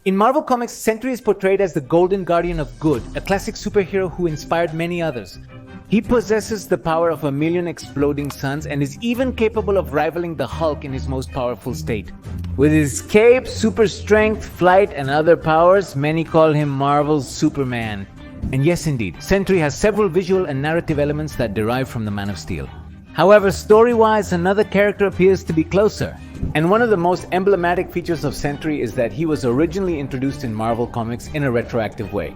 In Marvel Comics, Sentry is portrayed as the Golden Guardian of Good, a classic superhero who inspired many others. He possesses the power of 1,000,000 exploding suns and is even capable of rivaling the Hulk in his most powerful state. With his cape, super strength, flight, and other powers, many call him Marvel's Superman. And yes indeed, Sentry has several visual and narrative elements that derive from the Man of Steel. However, story-wise, another character appears to be closer. And one of the most emblematic features of Sentry is that he was originally introduced in Marvel Comics in a retroactive way.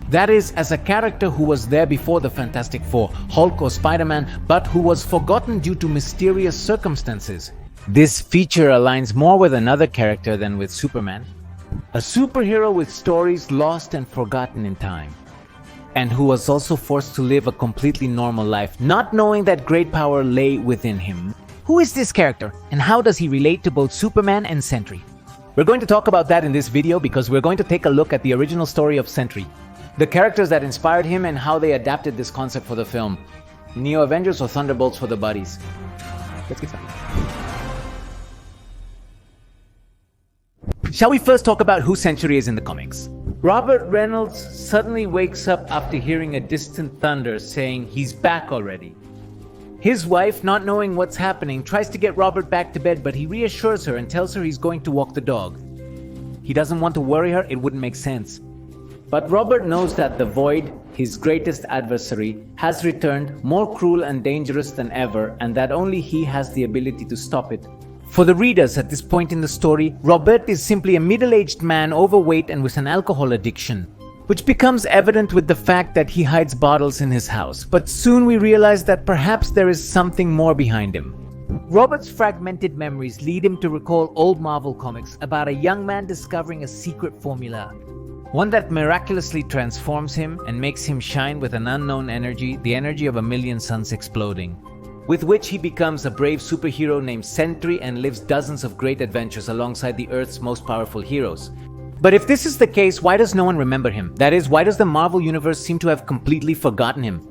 That is, as a character who was there before the Fantastic Four, Hulk or Spider-Man, but who was forgotten due to mysterious circumstances. This feature aligns more with another character than with Superman. A superhero with stories lost and forgotten in time, and who was also forced to live a completely normal life, not knowing that great power lay within him. Who is this character, and how does he relate to both Superman and Sentry? We're going to talk about that in this video because we're going to take a look at the original story of Sentry, the characters that inspired him and how they adapted this concept for the film. Neo Avengers or Thunderbolts for the buddies. Let's get started. Shall we first talk about who Sentry is in the comics? Robert Reynolds suddenly wakes up after hearing a distant thunder saying he's back already. His wife, not knowing what's happening, tries to get Robert back to bed, but he reassures her and tells her he's going to walk the dog. He doesn't want to worry her, it wouldn't make sense. But Robert knows that the Void, his greatest adversary, has returned, more cruel and dangerous than ever, and that only he has the ability to stop it. For the readers at this point in the story, Robert is simply a middle-aged man, overweight and with an alcohol addiction, which becomes evident with the fact that he hides bottles in his house. But soon we realize that perhaps there is something more behind him. Robert's fragmented memories lead him to recall old Marvel comics about a young man discovering a secret formula. One that miraculously transforms him and makes him shine with an unknown energy, the energy of 1,000,000 suns exploding, with which he becomes a brave superhero named Sentry and lives dozens of great adventures alongside the Earth's most powerful heroes. But if this is the case, why does no one remember him? That is, why does the Marvel Universe seem to have completely forgotten him?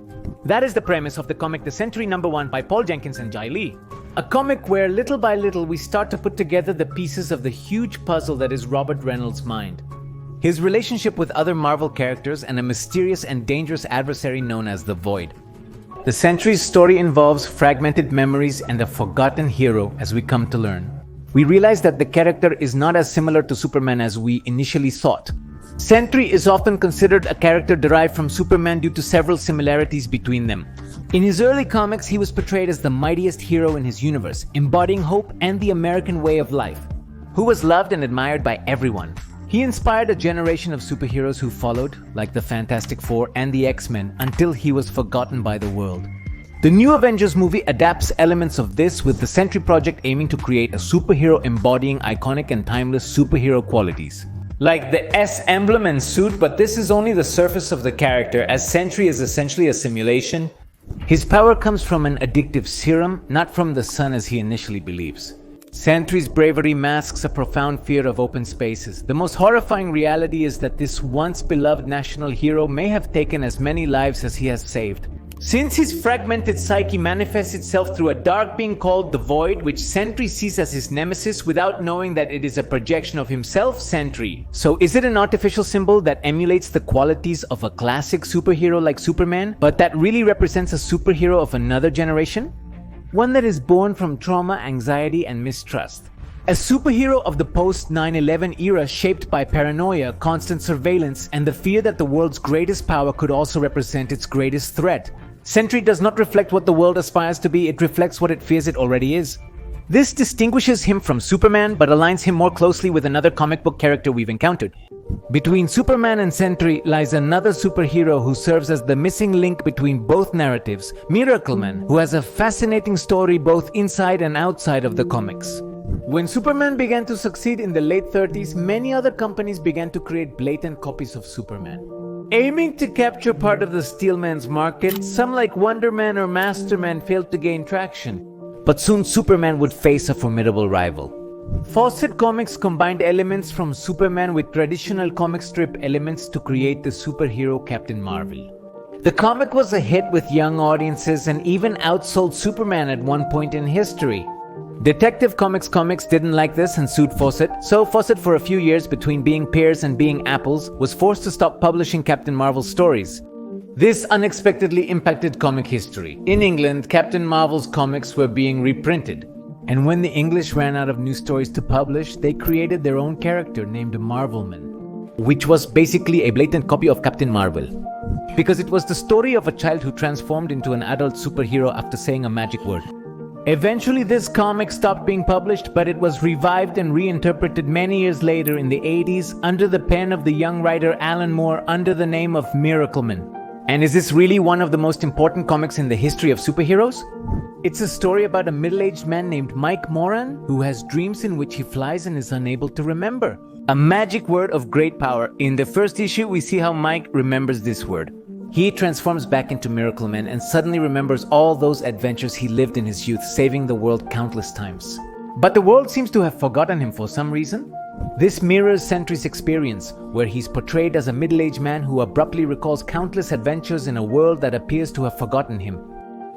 That is the premise of the comic The Sentry #1 by Paul Jenkins and Jai Lee. A comic where little by little we start to put together the pieces of the huge puzzle that is Robert Reynolds' mind. His relationship with other Marvel characters and a mysterious and dangerous adversary known as the Void. The Sentry's story involves fragmented memories and a forgotten hero, as we come to learn. We realize that the character is not as similar to Superman as we initially thought. Sentry is often considered a character derived from Superman due to several similarities between them. In his early comics, he was portrayed as the mightiest hero in his universe, embodying hope and the American way of life, who was loved and admired by everyone. He inspired a generation of superheroes who followed, like the Fantastic Four and the X-Men, until he was forgotten by the world. The new Avengers movie adapts elements of this, with the Sentry project aiming to create a superhero embodying iconic and timeless superhero qualities. Like the S emblem and suit, but this is only the surface of the character, as Sentry is essentially a simulation. His power comes from an addictive serum, not from the sun as he initially believes. Sentry's bravery masks a profound fear of open spaces. The most horrifying reality is that this once beloved national hero may have taken as many lives as he has saved. Since his fragmented psyche manifests itself through a dark being called the Void, which Sentry sees as his nemesis without knowing that it is a projection of himself, Sentry. So is it an artificial symbol that emulates the qualities of a classic superhero like Superman, but that really represents a superhero of another generation? One that is born from trauma, anxiety, and mistrust. A superhero of the post-9/11 era shaped by paranoia, constant surveillance, and the fear that the world's greatest power could also represent its greatest threat. Sentry does not reflect what the world aspires to be, it reflects what it fears it already is. This distinguishes him from Superman, but aligns him more closely with another comic book character we've encountered. Between Superman and Sentry lies another superhero who serves as the missing link between both narratives, Miracleman, who has a fascinating story both inside and outside of the comics. When Superman began to succeed in the late 30s, many other companies began to create blatant copies of Superman. Aiming to capture part of the Steelman's market, some like Wonder Man or Masterman failed to gain traction. But soon Superman would face a formidable rival. Fawcett Comics combined elements from Superman with traditional comic strip elements to create the superhero Captain Marvel. The comic was a hit with young audiences and even outsold Superman at one point in history. Detective Comics didn't like this and sued Fawcett, so Fawcett, for a few years between being pears and being apples, was forced to stop publishing Captain Marvel's stories. This unexpectedly impacted comic history. In England, Captain Marvel's comics were being reprinted, and when the English ran out of new stories to publish, they created their own character named Marvelman, which was basically a blatant copy of Captain Marvel, because it was the story of a child who transformed into an adult superhero after saying a magic word. Eventually, this comic stopped being published, but it was revived and reinterpreted many years later in the 80s under the pen of the young writer Alan Moore under the name of Miracleman. And is this really one of the most important comics in the history of superheroes? It's a story about a middle-aged man named Mike Moran who has dreams in which he flies and is unable to remember. A magic word of great power. In the first issue, we see how Mike remembers this word. He transforms back into Miracleman and suddenly remembers all those adventures he lived in his youth, saving the world countless times. But the world seems to have forgotten him for some reason. This mirrors Sentry's experience, where he's portrayed as a middle-aged man who abruptly recalls countless adventures in a world that appears to have forgotten him.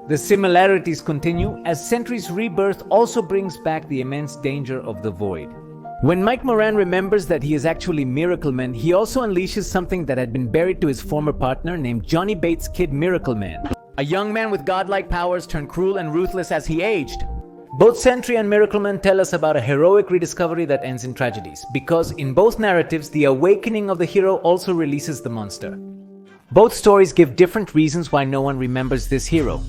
The similarities continue as Sentry's rebirth also brings back the immense danger of the void. When Mike Moran remembers that he is actually Miracleman, he also unleashes something that had been buried to his former partner named Johnny Bates' kid Miracleman, a young man with godlike powers turned cruel and ruthless as he aged. Both Sentry and Miracleman tell us about a heroic rediscovery that ends in tragedies, because in both narratives, the awakening of the hero also releases the monster. Both stories give different reasons why no one remembers this hero.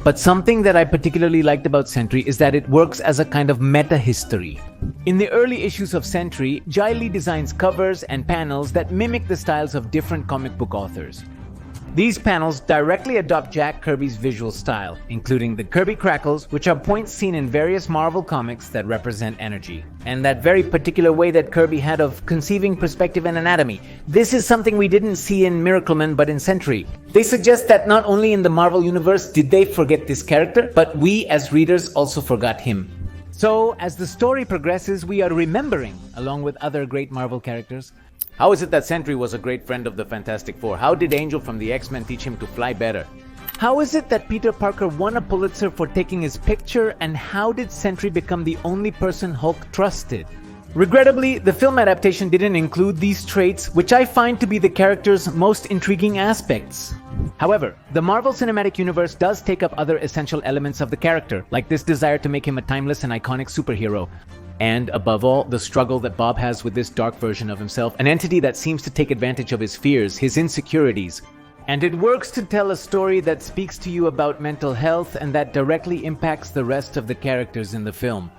But something that I particularly liked about Sentry is that it works as a kind of meta-history. In the early issues of Sentry, Jai Lee designs covers and panels that mimic the styles of different comic book authors. These panels directly adopt Jack Kirby's visual style, including the Kirby crackles, which are points seen in various Marvel comics that represent energy, and that very particular way that Kirby had of conceiving perspective and anatomy. This is something we didn't see in Miracleman but in Sentry. They suggest that not only in the Marvel universe did they forget this character, but we as readers also forgot him. So, as the story progresses, we are remembering, along with other great Marvel characters. How is it that Sentry was a great friend of the Fantastic Four? How did Angel from the X-Men teach him to fly better? How is it that Peter Parker won a Pulitzer for taking his picture? And how did Sentry become the only person Hulk trusted? Regrettably, the film adaptation didn't include these traits, which I find to be the character's most intriguing aspects. However, the Marvel Cinematic Universe does take up other essential elements of the character, like this desire to make him a timeless and iconic superhero. And, above all, the struggle that Bob has with this dark version of himself, an entity that seems to take advantage of his fears, his insecurities. And it works to tell a story that speaks to you about mental health and that directly impacts the rest of the characters in the film.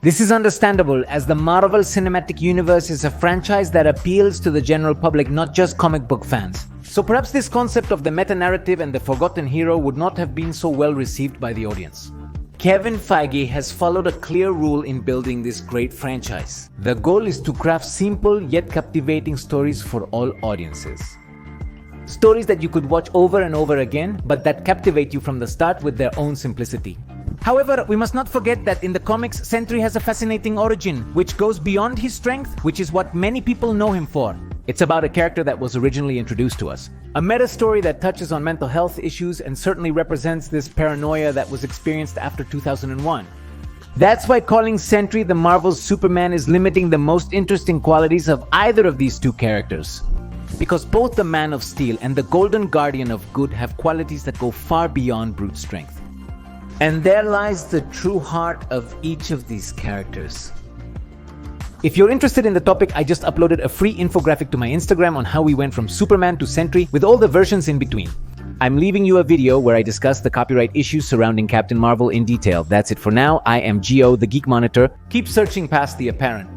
This is understandable, as the Marvel Cinematic Universe is a franchise that appeals to the general public, not just comic book fans. So perhaps this concept of the meta-narrative and the forgotten hero would not have been so well received by the audience. Kevin Feige has followed a clear rule in building this great franchise. The goal is to craft simple yet captivating stories for all audiences. Stories that you could watch over and over again, but that captivate you from the start with their own simplicity. However, we must not forget that in the comics, Sentry has a fascinating origin, which goes beyond his strength, which is what many people know him for. It's about a character that was originally introduced to us. A meta-story that touches on mental health issues and certainly represents this paranoia that was experienced after 2001. That's why calling Sentry the Marvel's Superman is limiting the most interesting qualities of either of these two characters. Because both the Man of Steel and the Golden Guardian of Good have qualities that go far beyond brute strength. And there lies the true heart of each of these characters. If you're interested in the topic, I just uploaded a free infographic to my Instagram on how we went from Superman to Sentry with all the versions in between. I'm leaving you a video where I discuss the copyright issues surrounding Captain Marvel in detail. That's it for now. I am Gio, the Geek Monitor. Keep searching past the apparent.